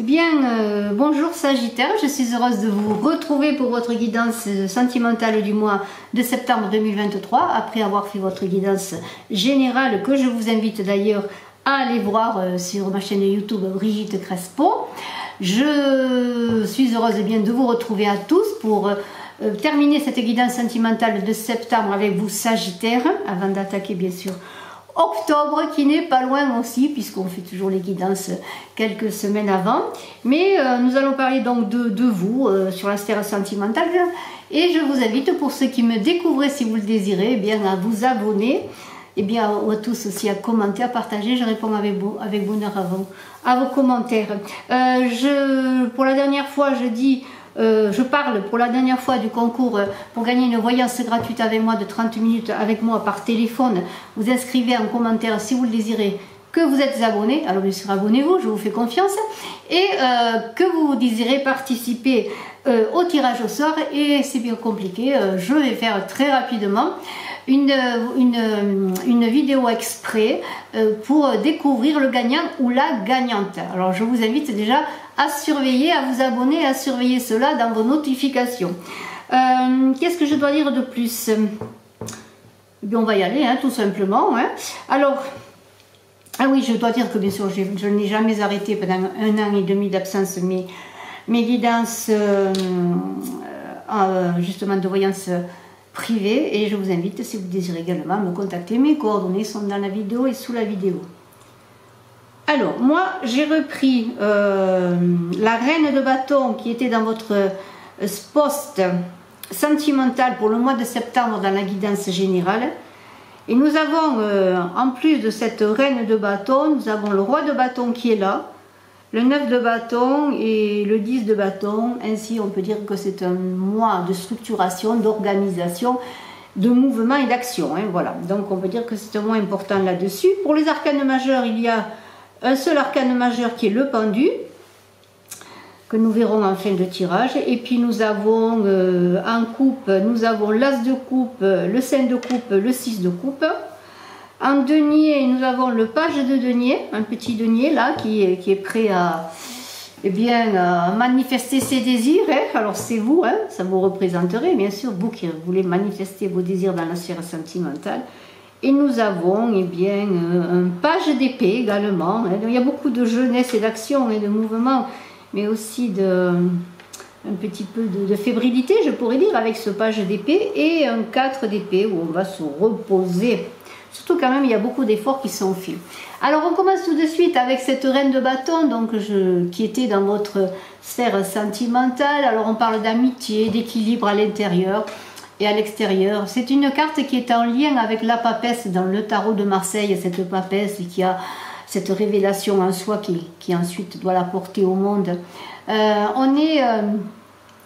Eh bien, bonjour Sagittaire, je suis heureuse de vous retrouver pour votre guidance sentimentale du mois de septembre 2023, après avoir fait votre guidance générale, que je vous invite d'ailleurs à aller voir sur ma chaîne YouTube Brigitte Crespo. Je suis heureuse bien de vous retrouver à tous pour terminer cette guidance sentimentale de septembre avec vous Sagittaire, avant d'attaquer bien sûr octobre qui n'est pas loin aussi, puisqu'on fait toujours les guidances quelques semaines avant. Mais nous allons parler donc de vous sur la sphère sentimentale, et je vous invite, pour ceux qui me découvrent, si vous le désirez, eh bien, à vous abonner, et bien à tous aussi à commenter, à partager. Je réponds avec bonheur à vos commentaires. Pour la dernière fois, je parle pour la dernière fois du concours pour gagner une voyance gratuite avec moi de 30 minutes avec moi par téléphone. Vous inscrivez en commentaire, si vous le désirez, que vous êtes abonné. Alors bien sûr, abonnez-vous, je vous fais confiance. Et que vous désirez participer au tirage au sort. Et c'est bien compliqué, je vais faire très rapidement une vidéo exprès pour découvrir le gagnant ou la gagnante. Alors je vous invite déjà à surveiller, à vous abonner, à surveiller cela dans vos notifications. Qu'est-ce que je dois dire de plus? On va y aller, hein, tout simplement. Hein. Alors, ah oui, je dois dire que bien sûr, je n'ai jamais arrêté pendant 1 an et demi d'absence mes guidances justement de voyance privée, et je vous invite, si vous désirez également, à me contacter. Mes coordonnées sont dans la vidéo et sous la vidéo. Alors, moi, j'ai repris la reine de bâton qui était dans votre poste sentimental pour le mois de septembre dans la guidance générale. Et nous avons, en plus de cette reine de bâton, nous avons le roi de bâton qui est là, le 9 de bâton et le 10 de bâton. Ainsi, on peut dire que c'est un mois de structuration, d'organisation, de mouvement et d'action. Hein, voilà. Donc, on peut dire que c'est un mois important là-dessus. Pour les arcanes majeurs, il y a un seul arcane majeur qui est le pendu, que nous verrons en fin de tirage. Et puis nous avons en coupe, nous avons l'as de coupe, le 5 de coupe, le 6 de coupe. En denier, nous avons le page de denier, un petit denier là qui est prêt à, eh bien, à manifester ses désirs. Hein. Alors c'est vous, hein, ça vous représenterait bien sûr, vous qui voulez manifester vos désirs dans la sphère sentimentale. Et nous avons, eh bien, un page d'épée également. Hein. Il y a beaucoup de jeunesse et d'action et de mouvement, mais aussi un petit peu de fébrilité, je pourrais dire, avec ce page d'épée, et un 4 d'épée où on va se reposer. Surtout quand même, il y a beaucoup d'efforts qui sont faits. Alors on commence tout de suite avec cette reine de bâton donc, qui était dans votre sphère sentimentale. Alors on parle d'amitié, d'équilibre à l'intérieur et à l'extérieur. C'est une carte qui est en lien avec la papesse dans le tarot de Marseille, cette papesse qui a cette révélation en soi qui ensuite doit la porter au monde. On est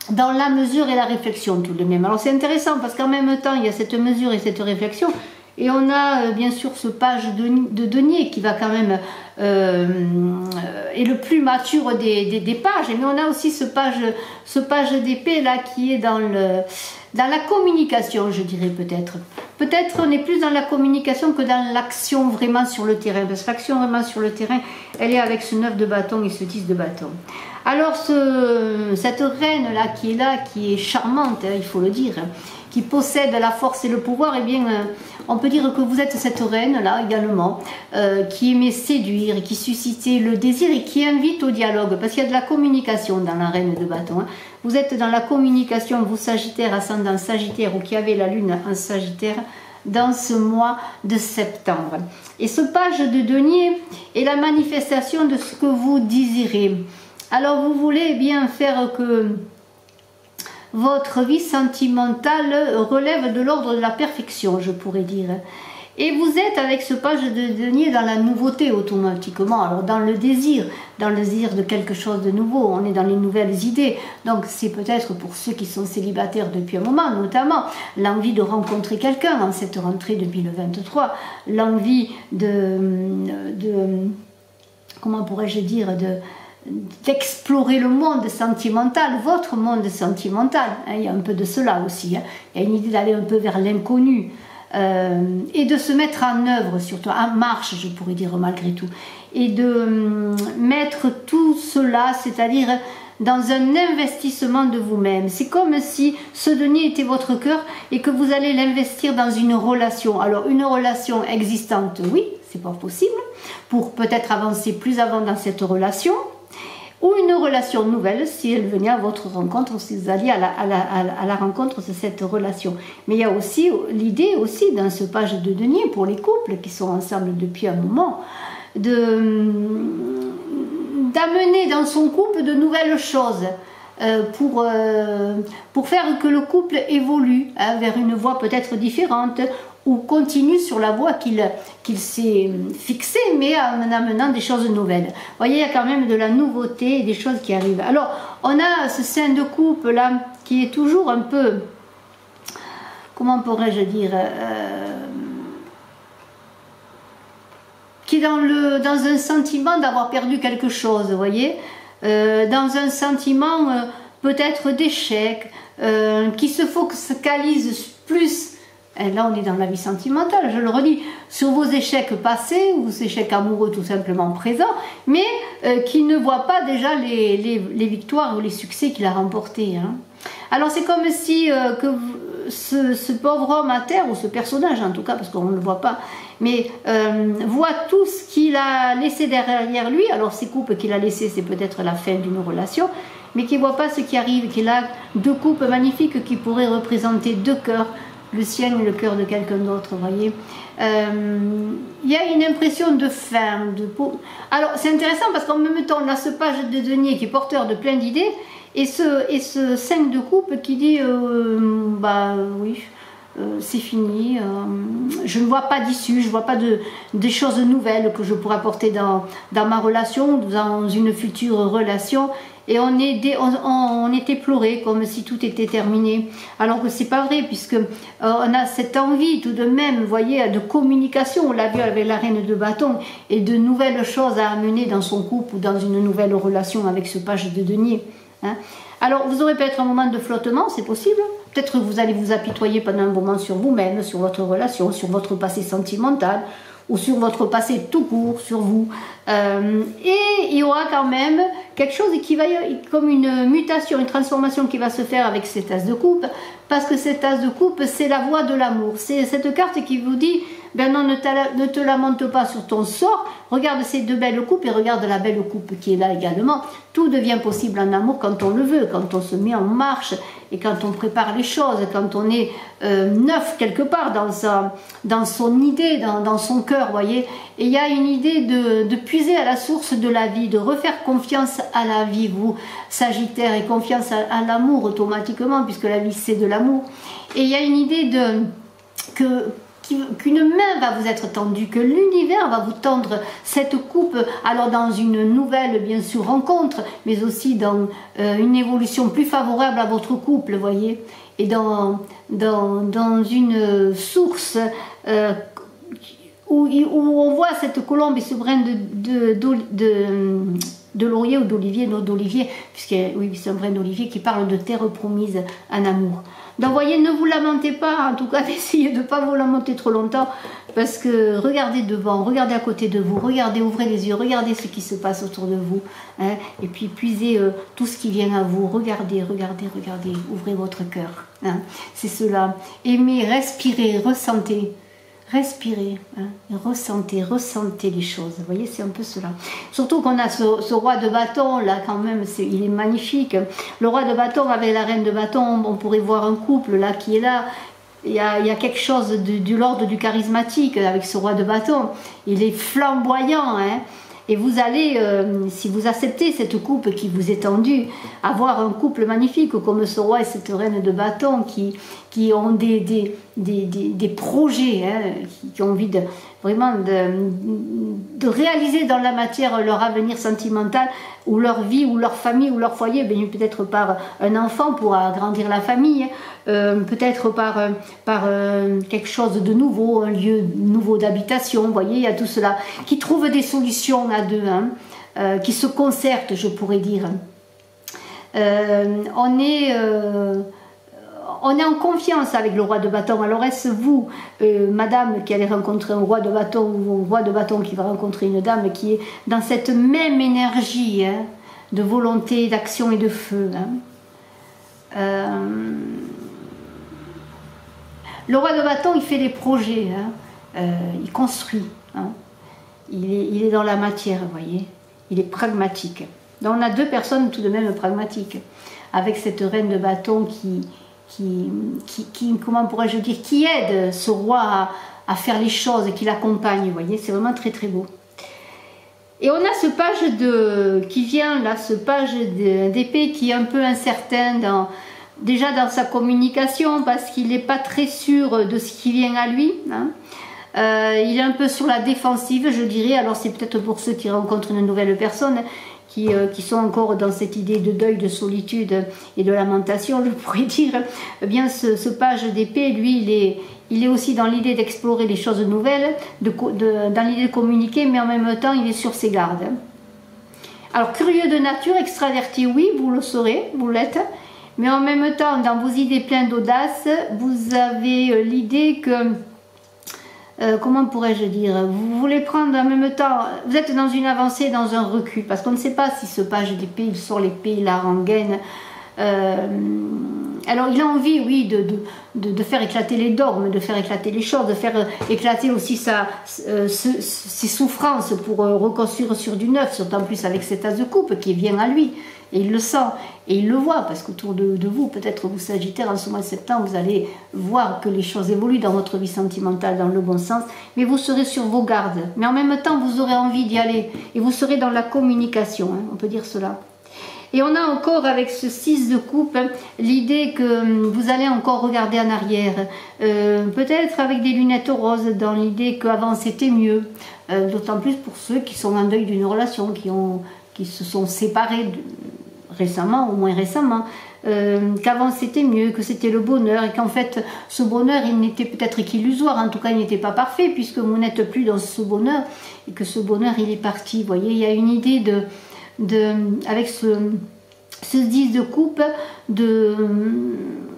dans la mesure et la réflexion tout de même. Alors c'est intéressant parce qu'en même temps il y a cette mesure et cette réflexion, et on a bien sûr ce page de denier qui va quand même est le plus mature des pages, mais on a aussi ce page d'épée là qui est dans la communication, je dirais peut-être. Peut-être on est plus dans la communication que dans l'action vraiment sur le terrain, parce que l'action vraiment sur le terrain, elle est avec ce 9 de bâton et ce 10 de bâton. Alors cette reine là, qui est charmante, hein, il faut le dire, hein, qui possède la force et le pouvoir, eh bien, on peut dire que vous êtes cette reine là également, qui aimait séduire, qui suscitait le désir et qui invite au dialogue, parce qu'il y a de la communication dans la reine de bâton. Hein. Vous êtes dans la communication, vous Sagittaire, ascendant Sagittaire, ou qui avez la lune en Sagittaire, dans ce mois de septembre. Et ce page de denier est la manifestation de ce que vous désirez. Alors vous voulez eh bien faire que votre vie sentimentale relève de l'ordre de la perfection, je pourrais dire. Et vous êtes avec ce page de denier dans la nouveauté automatiquement, alors dans le désir de quelque chose de nouveau, on est dans les nouvelles idées. Donc c'est peut-être pour ceux qui sont célibataires depuis un moment, notamment l'envie de rencontrer quelqu'un en cette rentrée depuis le 23, l'envie comment pourrais-je dire, d'explorer le monde sentimental, votre monde sentimental. Hein, il y a un peu de cela aussi. Hein. Il y a une idée d'aller un peu vers l'inconnu. Et de se mettre en œuvre, surtout en marche, je pourrais dire malgré tout. et de mettre tout cela, c'est-à-dire dans un investissement de vous-même. C'est comme si ce denier était votre cœur et que vous allez l'investir dans une relation. Alors une relation existante, oui, c'est pas possible, pour peut-être avancer plus avant dans cette relation, ou une relation nouvelle si elle venait à votre rencontre, si vous alliez à la rencontre de cette relation. Mais il y a aussi l'idée aussi dans ce page de denier pour les couples qui sont ensemble depuis un moment, d'amener dans son couple de nouvelles choses pour faire que le couple évolue vers une voie peut-être différente ou continue sur la voie qu'il s'est fixée, mais en amenant des choses nouvelles. Vous voyez, il y a quand même de la nouveauté et des choses qui arrivent. Alors, on a ce sein de couple là qui est toujours un peu, comment pourrais-je dire, qui est dans un sentiment d'avoir perdu quelque chose, vous voyez, dans un sentiment peut-être d'échec, qui se focalise plus, et là on est dans la vie sentimentale, je le redis, sur vos échecs passés, ou vos échecs amoureux tout simplement présents, mais qui ne voit pas déjà les victoires ou les succès qu'il a remportés. Hein. Alors c'est comme si ce pauvre homme à terre, ou ce personnage en tout cas, parce qu'on ne le voit pas, mais voit tout ce qu'il a laissé derrière lui. Alors ces coupes qu'il a laissées, c'est peut-être la fin d'une relation, mais qui ne voit pas ce qui arrive, qu'il a deux coupes magnifiques qui pourraient représenter deux cœurs, le sien et le cœur de quelqu'un d'autre, vous voyez. Il y a une impression de fin, de peau. Alors c'est intéressant parce qu'en même temps on a ce page de denier qui est porteur de plein d'idées, et ce 5 de coupe qui dit bah oui, c'est fini, je ne vois pas d'issue, je ne vois pas des choses nouvelles que je pourrais apporter dans ma relation, dans une future relation. Et on est éploré comme si tout était terminé, alors que c'est pas vrai, puisque on a cette envie tout de même, vous voyez, de communication, on l'a vu avec la reine de bâton, et de nouvelles choses à amener dans son couple ou dans une nouvelle relation avec ce page de denier. Hein. Alors vous aurez peut-être un moment de flottement, c'est possible, peut-être que vous allez vous apitoyer pendant un moment sur vous-même, sur votre relation, sur votre passé sentimental, ou sur votre passé tout court, sur vous. Et il y aura quand même quelque chose qui va, comme une mutation, une transformation qui va se faire avec cet as de coupe, parce que cet as de coupe, c'est la voie de l'amour. C'est cette carte qui vous dit, ben non, ne te lamente pas sur ton sort, regarde ces deux belles coupes et regarde la belle coupe qui est là également. Tout devient possible en amour quand on le veut, quand on se met en marche et quand on prépare les choses, quand on est neuf quelque part dans son idée, dans son cœur, voyez. Et il y a une idée de puiser à la source de la vie, de refaire confiance à la vie, vous, Sagittaire, et confiance à l'amour automatiquement, puisque la vie c'est de l'amour. Et il y a une idée qu'une main va vous être tendue, que l'univers va vous tendre cette coupe, alors dans une nouvelle, bien sûr, rencontre, mais aussi dans une évolution plus favorable à votre couple, voyez, et dans une source où on voit cette colombe et ce brin de laurier ou d'olivier, non d'olivier, puisque oui, c'est un brin d'olivier qui parle de terre promise en amour. Donc voyez, ne vous lamentez pas, en tout cas essayez de ne pas vous lamenter trop longtemps, parce que regardez devant, regardez à côté de vous, regardez, ouvrez les yeux, regardez ce qui se passe autour de vous, hein, et puis puisez tout ce qui vient à vous, regardez, regardez, regardez, ouvrez votre cœur, hein, c'est cela, aimez, respirez, ressentez. Respirez, hein, ressentez les choses. Vous voyez, c'est un peu cela. Surtout qu'on a ce roi de bâton, là, quand même, il est magnifique. Le roi de bâton avec la reine de bâton, on pourrait voir un couple, là, qui est là. Il y a quelque chose de l'ordre du charismatique avec ce roi de bâton. Il est flamboyant, hein. Et vous allez, si vous acceptez cette coupe qui vous est tendue, avoir un couple magnifique comme ce roi et cette reine de bâton qui ont des projets, hein, qui ont envie vraiment de réaliser dans la matière leur avenir sentimental, ou leur vie, ou leur famille, ou leur foyer, peut-être par un enfant pour agrandir la famille, peut-être par quelque chose de nouveau, un lieu nouveau d'habitation, vous voyez, il y a tout cela, qui trouve des solutions à deux, hein, qui se concertent, je pourrais dire. On on est en confiance avec le roi de bâton. Alors est-ce vous, madame, qui allez rencontrer un roi de bâton, ou un roi de bâton qui va rencontrer une dame qui est dans cette même énergie hein, de volonté, d'action et de feu hein. Le roi de bâton, il fait des projets, hein, il construit, hein, il est dans la matière, vous voyez, il est pragmatique. Donc on a deux personnes tout de même pragmatiques, avec cette reine de bâton comment pourrais-je dire, qui aide ce roi à faire les choses, qui l'accompagne, vous voyez, c'est vraiment très très beau. Et on a ce page qui vient là, ce page d'épée qui est un peu incertain déjà dans sa communication parce qu'il n'est pas très sûr de ce qui vient à lui. Hein. Il est un peu sur la défensive, je dirais. Alors c'est peut-être pour ceux qui rencontrent une nouvelle personne qui sont encore dans cette idée de deuil, de solitude et de lamentation, je pourrais dire. Eh bien, ce page d'épée, lui, il est aussi dans l'idée d'explorer les choses nouvelles, dans l'idée de communiquer, mais en même temps, il est sur ses gardes. Alors, curieux de nature, extraverti, oui, vous le saurez, vous l'êtes. Mais en même temps, dans vos idées pleines d'audace, vous avez l'idée que, comment pourrais-je dire, vous voulez prendre en même temps, vous êtes dans une avancée, dans un recul, parce qu'on ne sait pas si ce page d'épée, il sort l'épée, il la rengaine. Alors il a envie, oui, de faire éclater les dogmes, de faire éclater les choses, de faire éclater aussi ses souffrances pour reconstruire sur du neuf, surtout en plus avec cet as de coupe qui vient à lui. Et il le sent, et il le voit, parce qu'autour de vous, peut-être vous Sagittaire, en ce mois de septembre, vous allez voir que les choses évoluent dans votre vie sentimentale dans le bon sens, mais vous serez sur vos gardes. Mais en même temps, vous aurez envie d'y aller, et vous serez dans la communication, hein, on peut dire cela. Et on a encore avec ce 6 de coupe hein, l'idée que vous allez encore regarder en arrière, peut-être avec des lunettes roses, dans l'idée qu'avant c'était mieux, d'autant plus pour ceux qui sont en deuil d'une relation, qui se sont séparés récemment, au moins récemment, qu'avant c'était mieux, que c'était le bonheur, et qu'en fait ce bonheur il n'était peut-être qu'illusoire, en tout cas il n'était pas parfait, puisque vous n'êtes plus dans ce bonheur, et que ce bonheur il est parti. Vous voyez, il y a une idée avec ce 10 de coupe,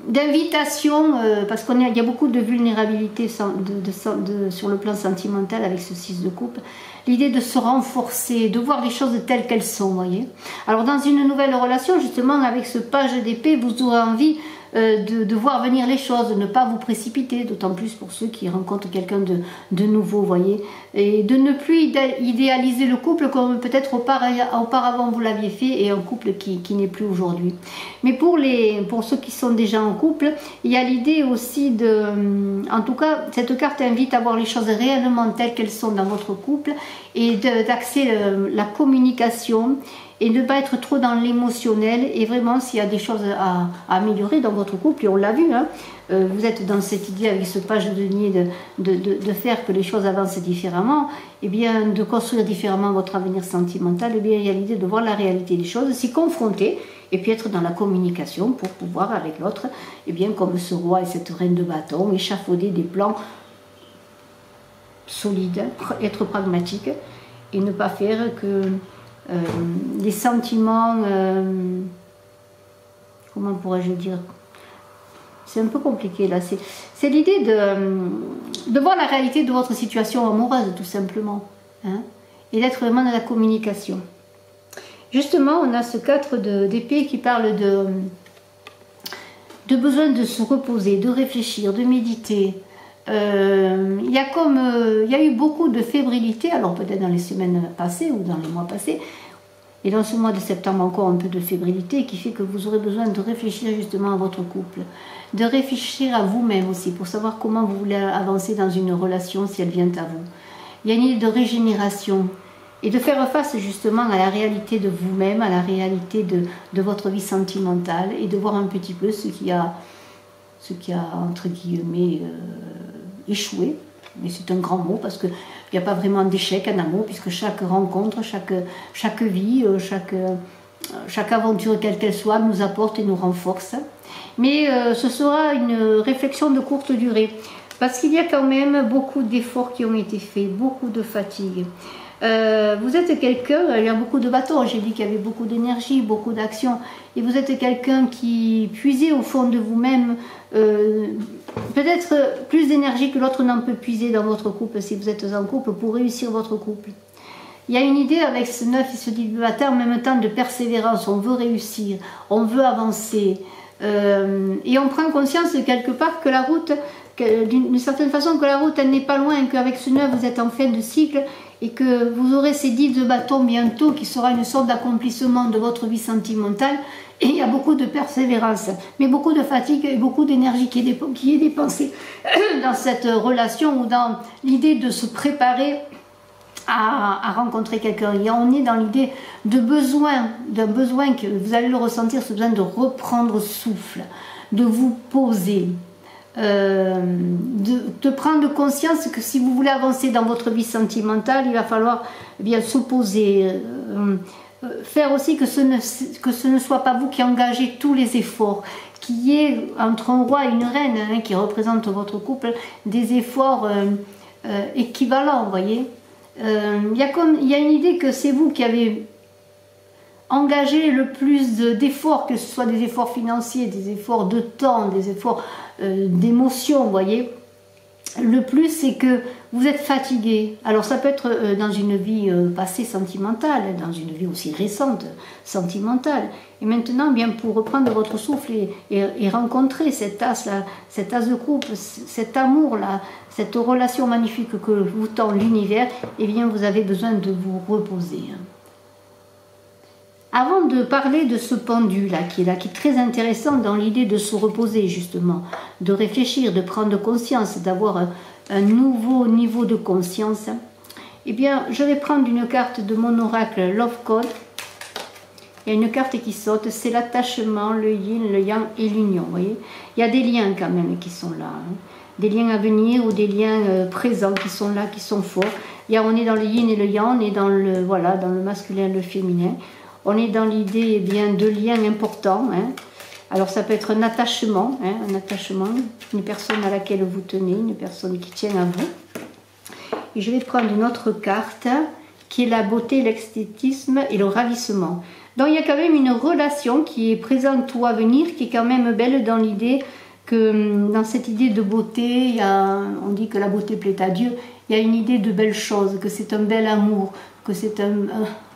d'invitation, parce qu'il y a beaucoup de vulnérabilité sur le plan sentimental avec ce 6 de coupe, l'idée de se renforcer, de voir les choses telles qu'elles sont, voyez. Alors dans une nouvelle relation, justement, avec ce page d'épée, vous aurez envie de voir venir les choses, de ne pas vous précipiter, d'autant plus pour ceux qui rencontrent quelqu'un de nouveau, voyez, et de ne plus idéaliser le couple comme peut-être auparavant vous l'aviez fait, et un couple qui n'est plus aujourd'hui. Mais pour ceux qui sont déjà en couple, il y a l'idée aussi en tout cas, cette carte invite à voir les choses réellement telles qu'elles sont dans votre couple, et d'axer la communication, et ne pas être trop dans l'émotionnel, et vraiment s'il y a des choses à améliorer dans votre couple, et on l'a vu, hein, vous êtes dans cette idée avec ce page de denier de faire que les choses avancent différemment, et bien de construire différemment votre avenir sentimental, et bien il y a l'idée de voir la réalité des choses, s'y confronter, et puis être dans la communication pour pouvoir avec l'autre, et bien comme ce roi et cette reine de bâton, échafauder des plans solides, être pragmatique, et ne pas faire que les sentiments, comment pourrais-je dire, c'est un peu compliqué là, c'est l'idée de voir la réalité de votre situation amoureuse tout simplement, hein, et d'être vraiment dans la communication. Justement, on a ce 4 d'épée qui parle de besoin de se reposer, de réfléchir, de méditer. Il y a eu beaucoup de fébrilité, alors peut-être dans les semaines passées ou dans les mois passés, et dans ce mois de septembre encore un peu de fébrilité qui fait que vous aurez besoin de réfléchir justement à votre couple, de réfléchir à vous-même aussi pour savoir comment vous voulez avancer dans une relation si elle vient à vous. Il y a une idée de régénération et de faire face justement à la réalité de vous-même, à la réalité de votre vie sentimentale, et de voir un petit peu ce qui a entre guillemets échoué, mais c'est un grand mot parce qu'il n'y a pas vraiment d'échec en amour, puisque chaque rencontre, chaque vie, chaque aventure quelle qu'elle soit nous apporte et nous renforce. Mais ce sera une réflexion de courte durée, parce qu'il y a quand même beaucoup d'efforts qui ont été faits, beaucoup de fatigue. Vous êtes quelqu'un, il y a beaucoup de bâtons, j'ai dit qu'il y avait beaucoup d'énergie, beaucoup d'action, et vous êtes quelqu'un qui puisait au fond de vous-même, peut-être plus d'énergie que l'autre n'en peut puiser dans votre couple, si vous êtes en couple, pour réussir votre couple. Il y a une idée avec ce 9 et ce 10 du bâton, en même temps de persévérance, on veut réussir, on veut avancer, et on prend conscience quelque part que la route, d'une certaine façon, que la route elle n'est pas loin, qu'avec ce 9 vous êtes en fin de cycle, et que vous aurez ces 10 de bâton bientôt, qui sera une sorte d'accomplissement de votre vie sentimentale, et il y a beaucoup de persévérance, mais beaucoup de fatigue et beaucoup d'énergie qui est dépensée dans cette relation, ou dans l'idée de se préparer à rencontrer quelqu'un. Et on est dans l'idée d'un besoin que vous allez le ressentir, ce besoin de reprendre souffle, de vous poser, de prendre conscience que si vous voulez avancer dans votre vie sentimentale, il va falloir bien s'opposer, faire aussi que ce ne soit pas vous qui engagez tous les efforts, qu'il y ait entre un roi et une reine, hein, qui représentent votre couple, des efforts équivalents, vous voyez. Il y a une idée que c'est vous qui avez engagé le plus d'efforts, que ce soit des efforts financiers, des efforts de temps, des efforts d'émotion, vous voyez. Le plus, c'est que vous êtes fatigué. Alors ça peut être dans une vie passée sentimentale, dans une vie aussi récente sentimentale. Et maintenant, bien pour reprendre votre souffle et rencontrer cet as de couple, cet amour-là, cette relation magnifique que vous tend l'univers, eh bien vous avez besoin de vous reposer. Avant de parler de ce pendu là, qui est très intéressant dans l'idée de se reposer justement, de réfléchir, de prendre conscience, d'avoir un nouveau niveau de conscience, eh bien je vais prendre une carte de mon oracle Love Code. Il y a une carte qui saute, c'est l'attachement, le yin, le yang et l'union. Vous voyez, il y a des liens quand même qui sont là, hein. Des liens à venir ou des liens présents qui sont là, qui sont forts. On est dans le yin et le yang, on est dans le, voilà, dans le masculin et le féminin. On est dans l'idée de liens importants. Hein. Alors ça peut être un attachement, une personne à laquelle vous tenez, une personne qui tient à vous. Et je vais prendre une autre carte qui est la beauté, l'esthétisme et le ravissement. Donc il y a quand même une relation qui est présente ou à venir, qui est quand même belle dans l'idée que dans cette idée de beauté, on dit que la beauté plaît à Dieu, il y a une idée de belles choses, que c'est un bel amour, que c'est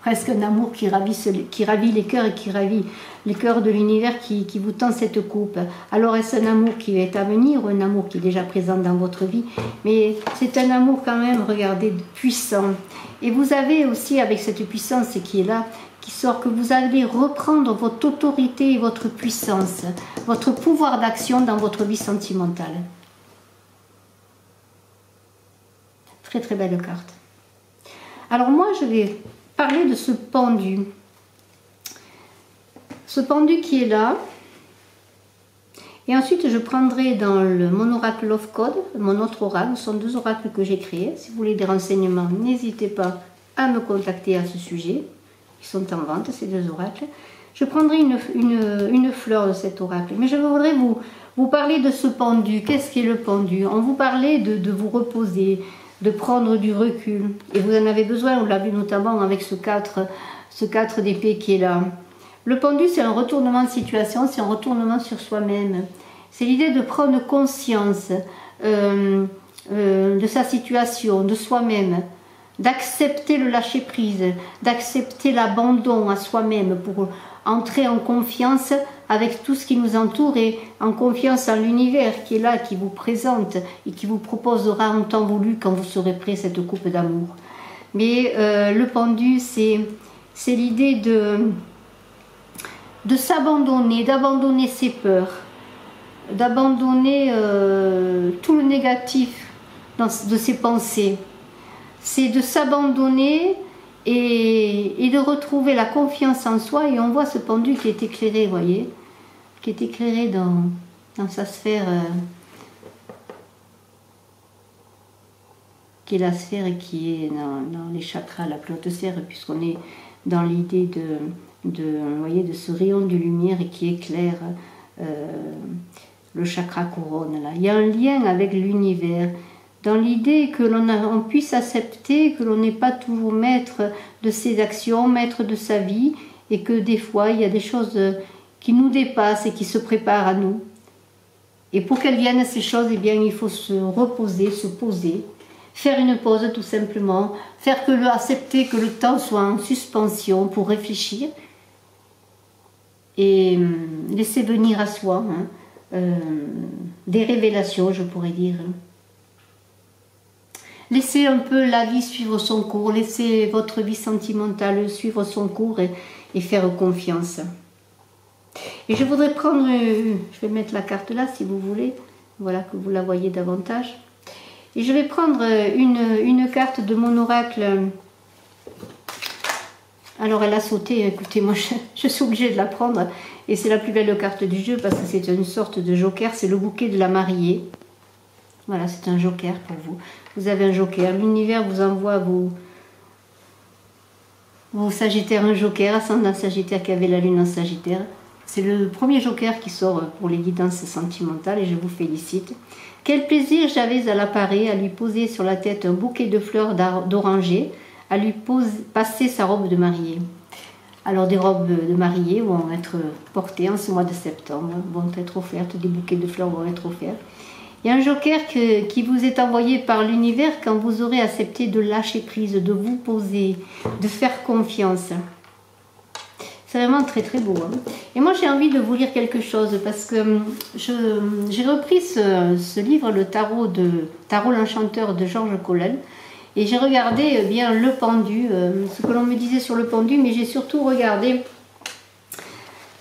presque un amour qui ravit les cœurs et qui ravit les cœurs de l'univers qui vous tend cette coupe. Alors est-ce un amour qui est à venir ou un amour qui est déjà présent dans votre vie? Mais c'est un amour quand même, regardez, puissant. Et vous avez aussi avec cette puissance qui est là, qui sort, que vous allez reprendre votre autorité et votre puissance, votre pouvoir d'action dans votre vie sentimentale. Très très belle carte. Alors moi je vais parler de ce pendu. Ce pendu qui est là. Et ensuite je prendrai dans mon oracle Love Code, mon autre oracle, ce sont deux oracles que j'ai créés. Si vous voulez des renseignements, n'hésitez pas à me contacter à ce sujet. Ils sont en vente, ces deux oracles. Je prendrai une fleur de cet oracle. Mais je voudrais vous parler de ce pendu. Qu'est-ce qu'est le pendu? On vous parlait de vous reposer, de prendre du recul. Et vous en avez besoin, on l'a vu notamment avec ce 4 d'épée qui est là. Le pendu, c'est un retournement de situation, c'est un retournement sur soi-même. C'est l'idée de prendre conscience de sa situation, de soi-même, d'accepter le lâcher-prise, d'accepter l'abandon à soi-même pour entrer en confiance avec tout ce qui nous entoure et en confiance en l'univers qui est là, qui vous présente et qui vous proposera en temps voulu quand vous serez prêt cette coupe d'amour. Mais le pendu, c'est l'idée de s'abandonner, d'abandonner ses peurs, d'abandonner tout le négatif de ses pensées. C'est de s'abandonner et de retrouver la confiance en soi. Et on voit ce pendu qui est éclairé, vous voyez, qui est éclairé dans sa sphère, qui est la sphère qui est dans les chakras, la plus haute sphère, puisqu'on est dans l'idée vous voyez, de ce rayon de lumière et qui éclaire le chakra couronne. Là. Il y a un lien avec l'univers. dans l'idée que on puisse accepter que l'on n'est pas toujours maître de ses actions, maître de sa vie, et que des fois il y a des choses qui nous dépassent et qui se préparent à nous. Et pour qu'elles viennent, ces choses, eh bien, il faut se reposer, se poser, faire une pause tout simplement, accepter que le temps soit en suspension pour réfléchir et laisser venir à soi des révélations, je pourrais dire. Laissez un peu la vie suivre son cours, laissez votre vie sentimentale suivre son cours et faire confiance. Et je voudrais prendre, je vais mettre la carte là si vous voulez, voilà que vous la voyez davantage. Et je vais prendre une carte de mon oracle. Alors elle a sauté, écoutez, moi je suis obligée de la prendre. Et c'est la plus belle carte du jeu parce que c'est une sorte de joker, c'est le bouquet de la mariée. Voilà, c'est un joker pour vous. Vous avez un joker. L'univers vous envoie vos Sagittaires un joker, ascendant Sagittaire qui avait la lune en Sagittaire. C'est le premier joker qui sort pour les guidances sentimentales et je vous félicite. Quel plaisir j'avais à l'apparaître, à lui poser sur la tête un bouquet de fleurs d'oranger, à lui passer sa robe de mariée. Alors des robes de mariée vont être portées en ce mois de septembre, vont être offertes, des bouquets de fleurs vont être offerts. Il y a un joker qui vous est envoyé par l'univers quand vous aurez accepté de lâcher prise, de vous poser, de faire confiance. C'est vraiment très très beau. Hein. Et moi j'ai envie de vous lire quelque chose parce que j'ai repris ce livre, le Tarot l'Enchanteur de Georges Colel. Et j'ai regardé bien le pendu, ce que l'on me disait sur le pendu, mais j'ai surtout regardé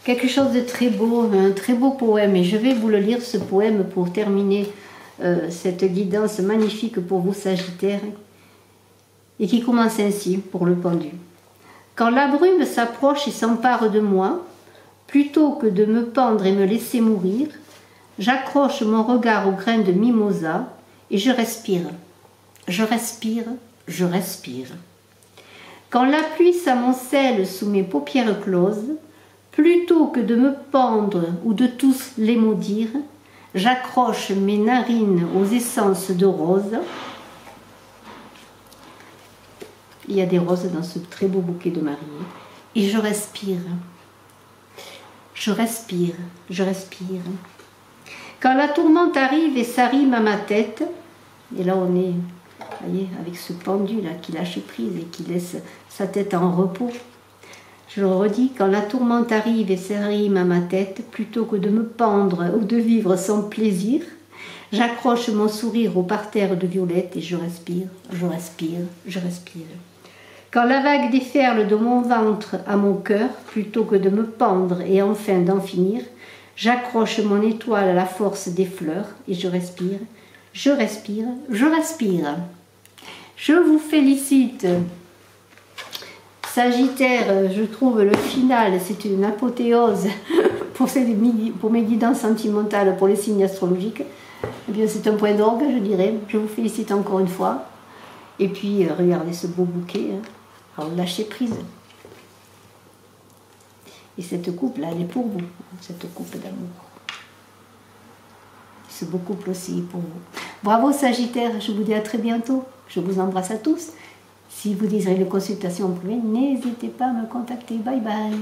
quelque chose de très beau, un très beau poème. Et je vais vous le lire, ce poème, pour terminer cette guidance magnifique pour vous, Sagittaires, et qui commence ainsi pour le pendu. Quand la brume s'approche et s'empare de moi, plutôt que de me pendre et me laisser mourir, j'accroche mon regard au grain de mimosa et je respire. Je respire, je respire. Quand la pluie s'amoncelle sous mes paupières closes, plutôt que de me pendre ou de tous les maudire, j'accroche mes narines aux essences de roses. Il y a des roses dans ce très beau bouquet de mariée. Et je respire. Je respire, je respire. Quand la tourmente arrive et s'arrime à ma tête, et là on est, vous voyez, avec ce pendu là qui lâche prise et qui laisse sa tête en repos. Je le redis, quand la tourmente arrive et s'arrime à ma tête, plutôt que de me pendre ou de vivre sans plaisir, j'accroche mon sourire au parterre de violettes et je respire, je respire, je respire. Quand la vague déferle de mon ventre à mon cœur, plutôt que de me pendre et enfin d'en finir, j'accroche mon étoile à la force des fleurs et je respire, je respire, je respire. Je vous félicite. Sagittaire, je trouve le final, c'est une apothéose pour mes guidances sentimentales, pour les signes astrologiques. Eh bien, c'est un point d'orgue, je dirais. Je vous félicite encore une fois. Et puis, regardez ce beau bouquet. Alors, lâchez prise. Et cette coupe-là, elle est pour vous, cette coupe d'amour. Ce beau couple aussi est pour vous. Bravo Sagittaire, je vous dis à très bientôt. Je vous embrasse à tous. Si vous désirez une consultation en privé, n'hésitez pas à me contacter. Bye bye.